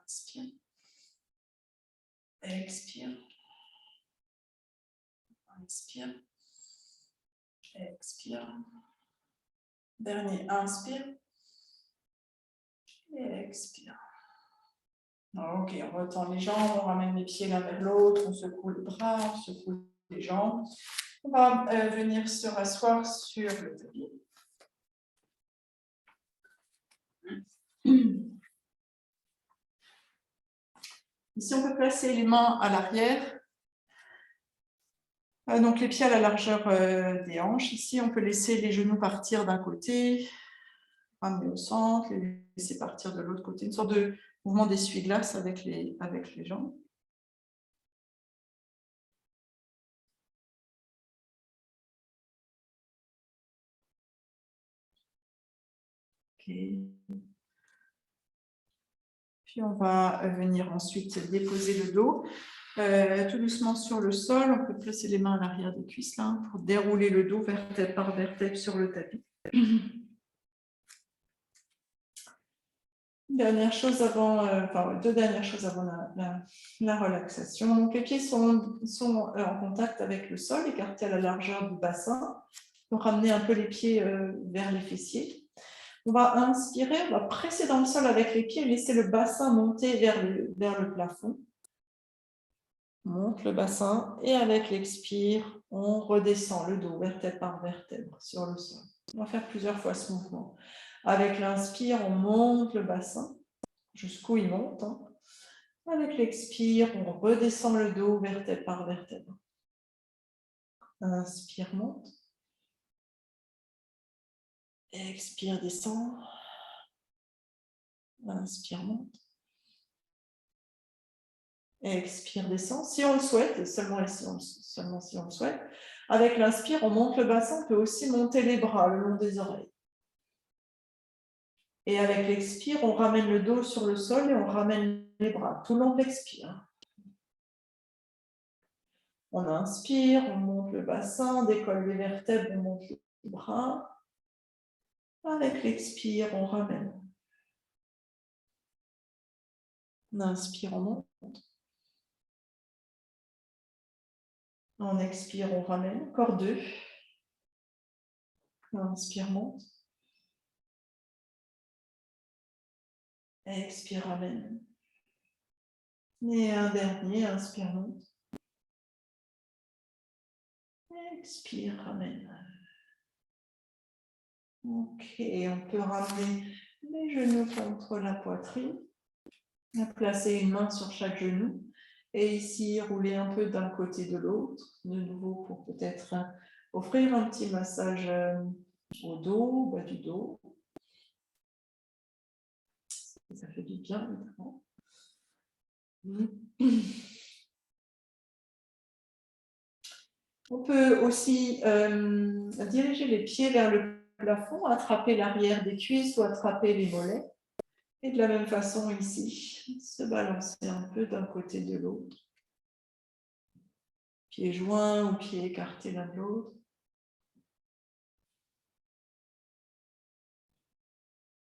Inspire. Expire. Inspire. Expire. Dernier, inspire. Et expire. Ok, on retend les jambes, on ramène les pieds l'un vers l'autre, on secoue le bras, on secoue les jambes. On va venir se rasseoir sur le tapis. Ici, on peut placer les mains à l'arrière. Donc, les pieds à la largeur des hanches. Ici, on peut laisser les genoux partir d'un côté, ramener au centre, les laisser partir de l'autre côté. Une sorte de mouvement d'essuie-glace avec les jambes. Ok. Puis, on va venir ensuite déposer le dos. Tout doucement sur le sol, on peut placer les mains à l'arrière des cuisses là, pour dérouler le dos vertèbre par vertèbre sur le tapis. Deux dernières choses avant la relaxation. Donc, les pieds sont en contact avec le sol, écartés à la largeur du bassin. On va ramener un peu les pieds vers les fessiers. On va inspirer, on va presser dans le sol avec les pieds et laisser le bassin monter vers le plafond. On monte le bassin et avec l'expire, on redescend le dos vertèbre par vertèbre sur le sol. On va faire plusieurs fois ce mouvement. Avec l'inspire, on monte le bassin jusqu'où il monte. Avec l'expire, on redescend le dos vertèbre par vertèbre. Inspire, monte. Expire, descend. Inspire, monte. Expire, descend. Si on le souhaite, et seulement si on le souhaite, avec l'inspire, on monte le bassin, on peut aussi monter les bras le long des oreilles. Et avec l'expire, on ramène le dos sur le sol et on ramène les bras tout le long de l'expire. On inspire, on monte le bassin, on décolle les vertèbres, on monte les bras. Avec l'expire, on ramène. On inspire, on monte. On expire, on ramène. Encore deux. On inspire, monte. Expire, ramène. Et un dernier, inspire, monte. Expire, ramène. Ok, on peut ramener les genoux contre la poitrine. Placer une main sur chaque genou. Et ici, rouler un peu d'un côté de l'autre. De nouveau, pour peut-être offrir un petit massage au dos, bas du dos. Ça fait du bien, évidemment. On peut aussi diriger les pieds vers le plafond, attraper l'arrière des cuisses ou attraper les mollets. Et de la même façon ici, se balancer un peu d'un côté de l'autre. Pieds joints ou pieds écartés l'un de l'autre.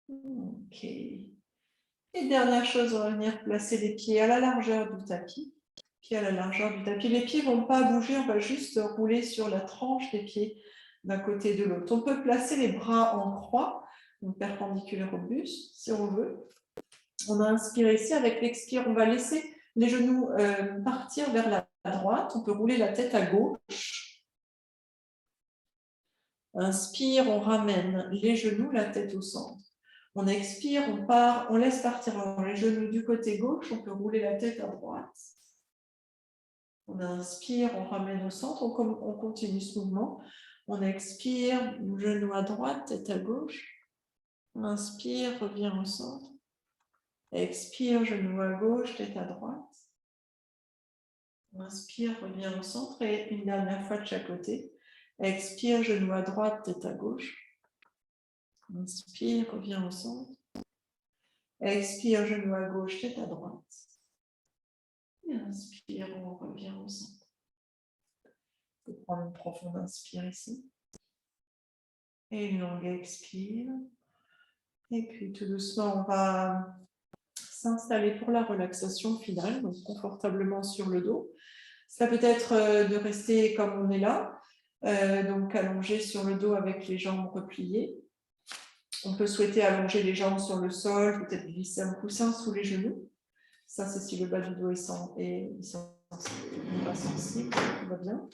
Ok. Et dernière chose, on va venir placer les pieds à la largeur du tapis. Pieds à la largeur du tapis. Les pieds ne vont pas bouger, on va juste rouler sur la tranche des pieds d'un côté de l'autre. On peut placer les bras en croix, donc perpendiculaire au buste, si on veut. On a inspiré ici. Avec l'expire, on va laisser les genoux partir vers la droite. On peut rouler la tête à gauche. Inspire, on ramène les genoux, la tête au centre. On expire, on laisse partir les genoux du côté gauche. On peut rouler la tête à droite. On inspire, on ramène au centre. On continue ce mouvement. On expire, genou à droite, tête à gauche. On inspire, revient au centre. Expire, genou à gauche, tête à droite. On inspire, revient au centre et une dernière fois de chaque côté. Expire, genou à droite, tête à gauche. Inspire, reviens au centre. Expire, genou à gauche, tête à droite. Et inspire, on revient au centre. On peut prendre une profonde inspire ici. Et une longue expire. Et puis tout doucement, on va s'installer pour la relaxation finale, donc confortablement sur le dos. Ça peut être de rester comme on est là, donc allongé sur le dos avec les jambes repliées. On peut souhaiter allonger les jambes sur le sol, peut-être glisser un coussin sous les genoux. Ça, c'est si le bas du dos n'est pas sensible, tout va bien.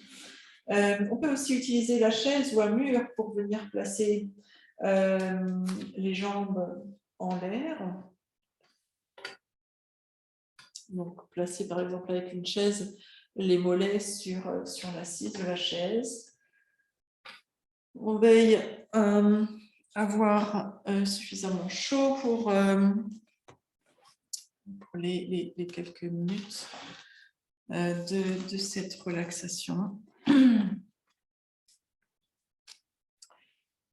On peut aussi utiliser la chaise ou un mur pour venir placer les jambes en l'air. Donc, placer par exemple avec une chaise les mollets sur l'assise de la chaise. On veille avoir suffisamment chaud pour les quelques minutes de cette relaxation.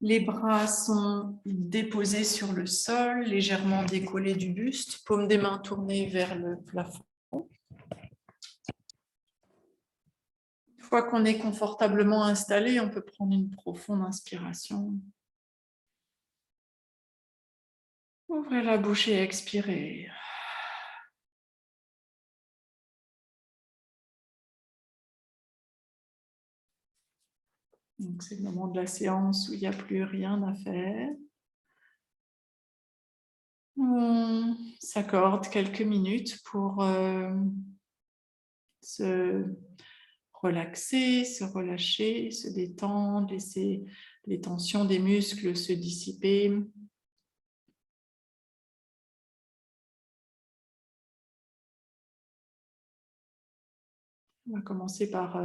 Les bras sont déposés sur le sol, légèrement décollés du buste, paumes des mains tournées vers le plafond. Une fois qu'on est confortablement installé, on peut prendre une profonde inspiration. Ouvrez la bouche et expirez. C'est le moment de la séance où il n'y a plus rien à faire. On s'accorde quelques minutes pour se relaxer, se relâcher, se détendre, laisser les tensions des muscles se dissiper. On va commencer par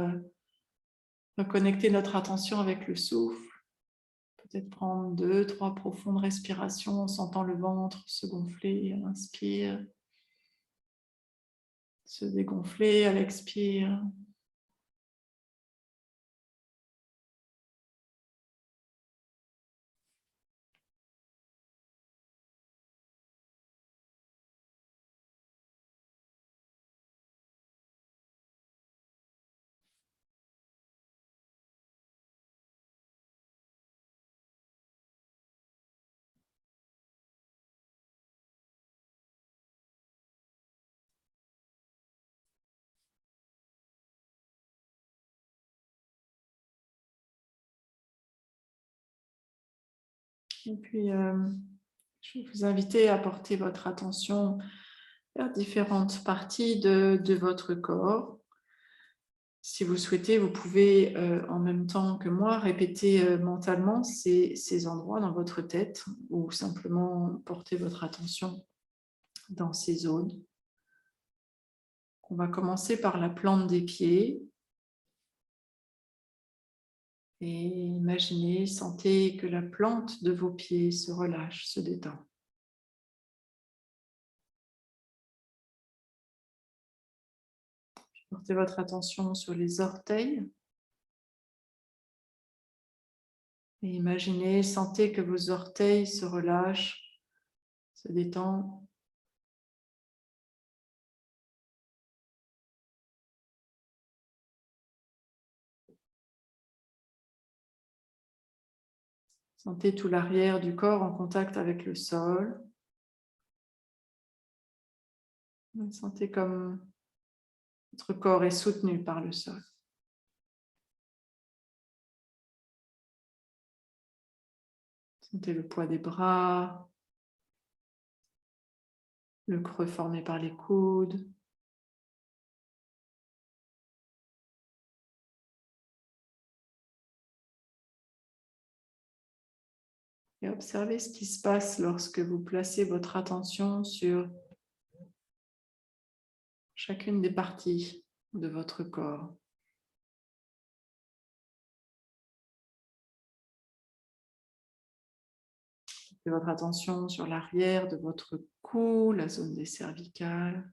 reconnecter notre attention avec le souffle. Peut-être prendre 2, 3 profondes respirations en sentant le ventre se gonfler à l'inspire, se dégonfler à l'expire. Et puis, je vais vous inviter à porter votre attention vers différentes parties de votre corps. Si vous souhaitez, vous pouvez, en même temps que moi, répéter mentalement ces endroits dans votre tête ou simplement porter votre attention dans ces zones. On va commencer par la plante des pieds. Et imaginez, sentez que la plante de vos pieds se relâche, se détend. Portez votre attention sur les orteils. Et imaginez, sentez que vos orteils se relâchent, se détendent. Sentez tout l'arrière du corps en contact avec le sol. Sentez comme votre corps est soutenu par le sol. Sentez le poids des bras, le creux formé par les coudes. Et observez ce qui se passe lorsque vous placez votre attention sur chacune des parties de votre corps. Mettez votre attention sur l'arrière de votre cou, la zone des cervicales,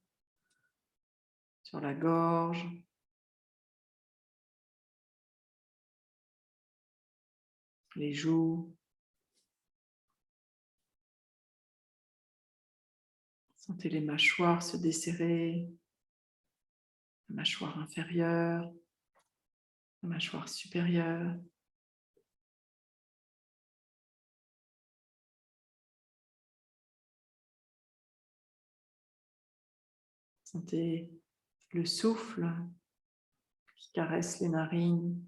sur la gorge, les joues. Sentez les mâchoires se desserrer, la mâchoire inférieure, la mâchoire supérieure. Sentez le souffle qui caresse les narines.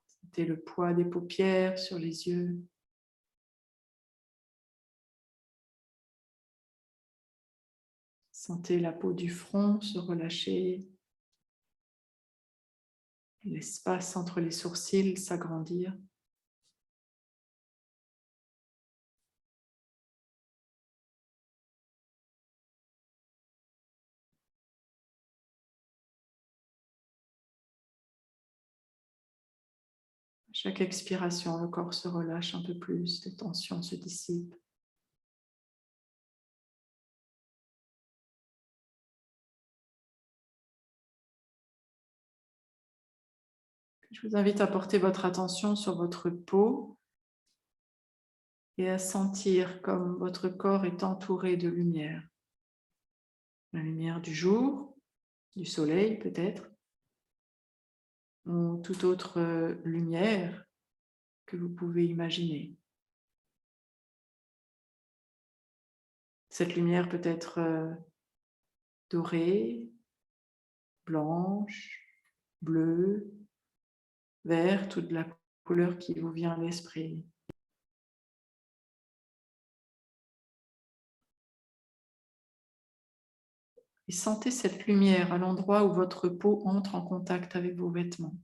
Sentez le poids des paupières sur les yeux. Sentez la peau du front se relâcher. L'espace entre les sourcils s'agrandir. À chaque expiration, le corps se relâche un peu plus, les tensions se dissipent. Je vous invite à porter votre attention sur votre peau et à sentir comme votre corps est entouré de lumière. La lumière du jour, du soleil peut-être, ou toute autre lumière que vous pouvez imaginer. Cette lumière peut être dorée, blanche, bleue, verte ou de la couleur qui vous vient à l'esprit. Et sentez cette lumière à l'endroit où votre peau entre en contact avec vos vêtements.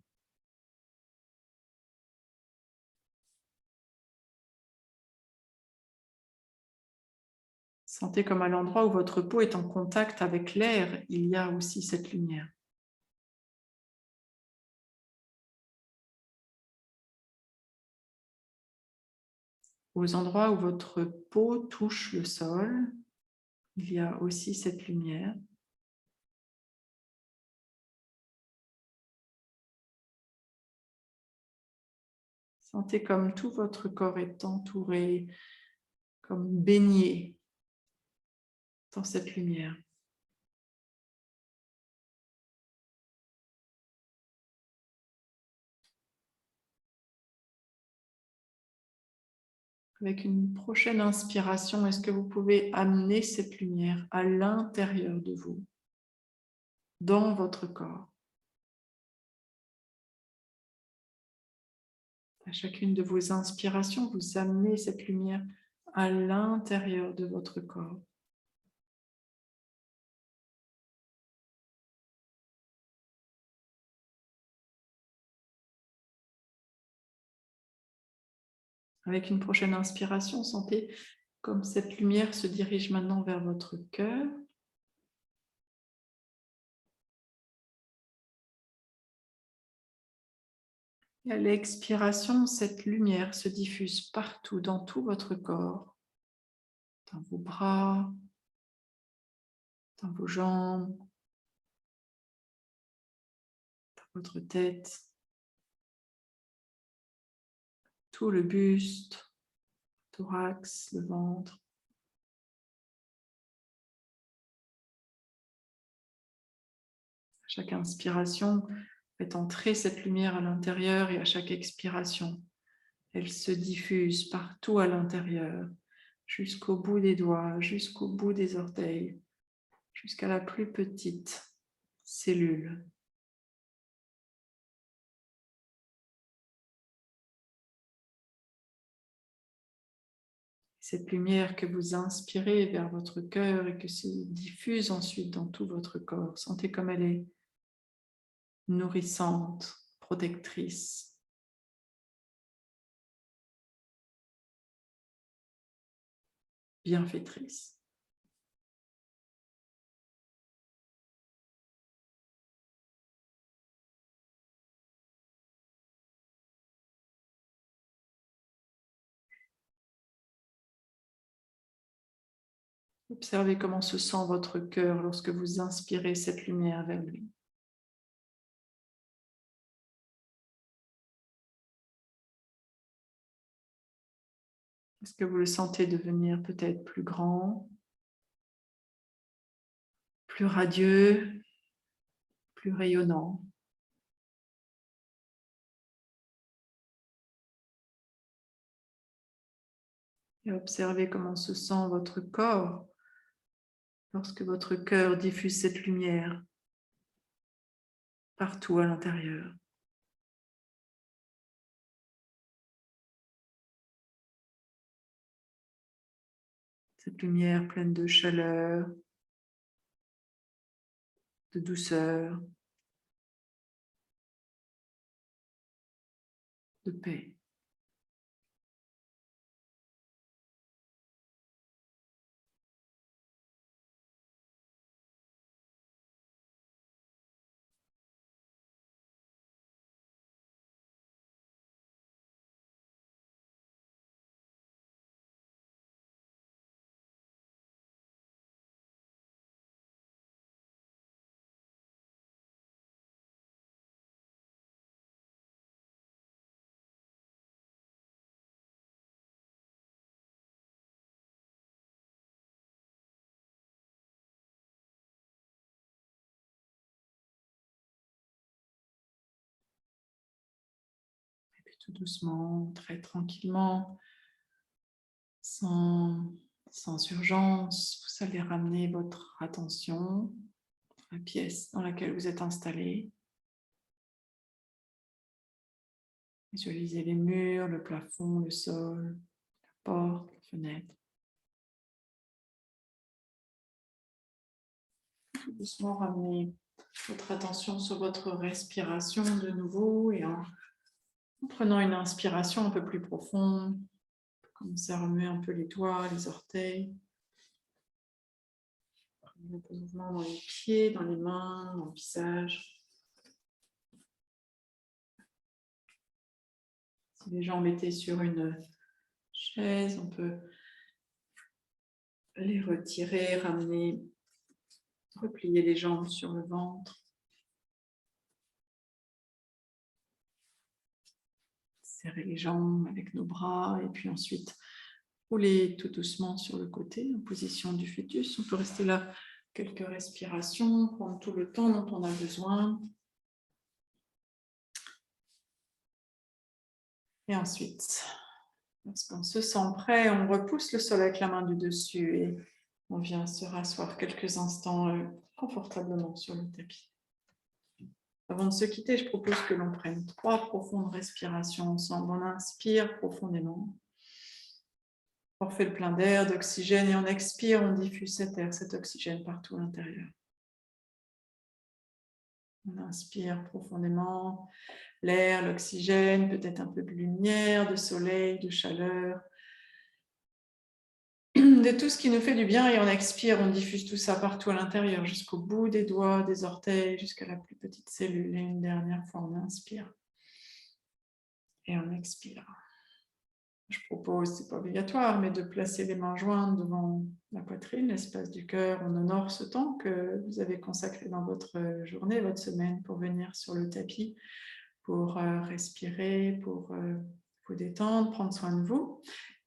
Sentez comme à l'endroit où votre peau est en contact avec l'air, il y a aussi cette lumière. Aux endroits où votre peau touche le sol, il y a aussi cette lumière. Sentez comme tout votre corps est entouré, comme baigné dans cette lumière. Avec une prochaine inspiration, est-ce que vous pouvez amener cette lumière à l'intérieur de vous, dans votre corps? À chacune de vos inspirations, vous amenez cette lumière à l'intérieur de votre corps. Avec une prochaine inspiration, sentez comme cette lumière se dirige maintenant vers votre cœur. Et à l'expiration, cette lumière se diffuse partout dans tout votre corps, dans vos bras, dans vos jambes, dans votre tête, tout le buste, le thorax, le ventre. À chaque inspiration, faites entrer cette lumière à l'intérieur et à chaque expiration, elle se diffuse partout à l'intérieur, jusqu'au bout des doigts, jusqu'au bout des orteils, jusqu'à la plus petite cellule. Cette lumière que vous inspirez vers votre cœur et que se diffuse ensuite dans tout votre corps, sentez comme elle est nourrissante, protectrice. Bienfaitrice. Observez comment se sent votre cœur lorsque vous inspirez cette lumière vers lui. Est-ce que vous le sentez devenir peut-être plus grand, plus radieux, plus rayonnant? Et observez comment se sent votre corps lorsque votre cœur diffuse cette lumière partout à l'intérieur. Cette lumière pleine de chaleur, de douceur, de paix. Et puis tout doucement, très tranquillement, sans urgence, vous allez ramener votre attention à la pièce dans laquelle vous êtes installé. Visualisez les murs, le plafond, le sol, la porte, la fenêtre. Tout doucement, ramenez votre attention sur votre respiration de nouveau et en prenant une inspiration un peu plus profonde, commencez à remuer un peu les doigts, les orteils. Prenez un peu de mouvement dans les pieds, dans les mains, dans le visage. Si les jambes étaient sur une chaise, on peut les retirer, ramener, replier les jambes sur le ventre. Serrer les jambes avec nos bras et puis ensuite rouler tout doucement sur le côté en position du fœtus. On peut rester là quelques respirations, prendre tout le temps dont on a besoin. Et ensuite, lorsqu'on se sent prêt, on repousse le sol avec la main du dessus et on vient se rasseoir quelques instants confortablement sur le tapis. Avant de se quitter, je propose que l'on prenne 3 profondes respirations ensemble. On inspire profondément. On fait le plein d'air, d'oxygène et on expire, on diffuse cet air, cet oxygène partout à l'intérieur. On inspire profondément l'air, l'oxygène, peut-être un peu de lumière, de soleil, de chaleur, de tout ce qui nous fait du bien et on expire, on diffuse tout ça partout à l'intérieur, jusqu'au bout des doigts, des orteils, jusqu'à la plus petite cellule. Et une dernière fois, on inspire et on expire. Je propose, c'est pas obligatoire, mais de placer les mains jointes devant la poitrine, l'espace du cœur. On honore ce temps que vous avez consacré dans votre journée, votre semaine, pour venir sur le tapis, pour respirer, pour vous détendre, prendre soin de vous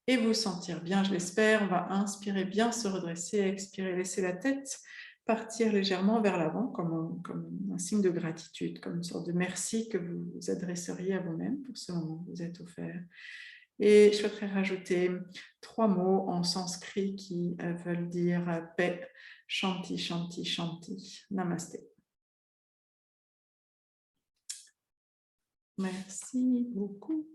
et vous sentir bien, je l'espère. On va inspirer bien, se redresser, expirer, laisser la tête partir légèrement vers l'avant, comme un signe de gratitude, comme une sorte de merci que vous vous adresseriez à vous-même pour ce moment que vous êtes offert. Et je souhaiterais rajouter 3 mots en sanskrit qui veulent dire paix, shanti, shanti, shanti. Namasté. Merci beaucoup.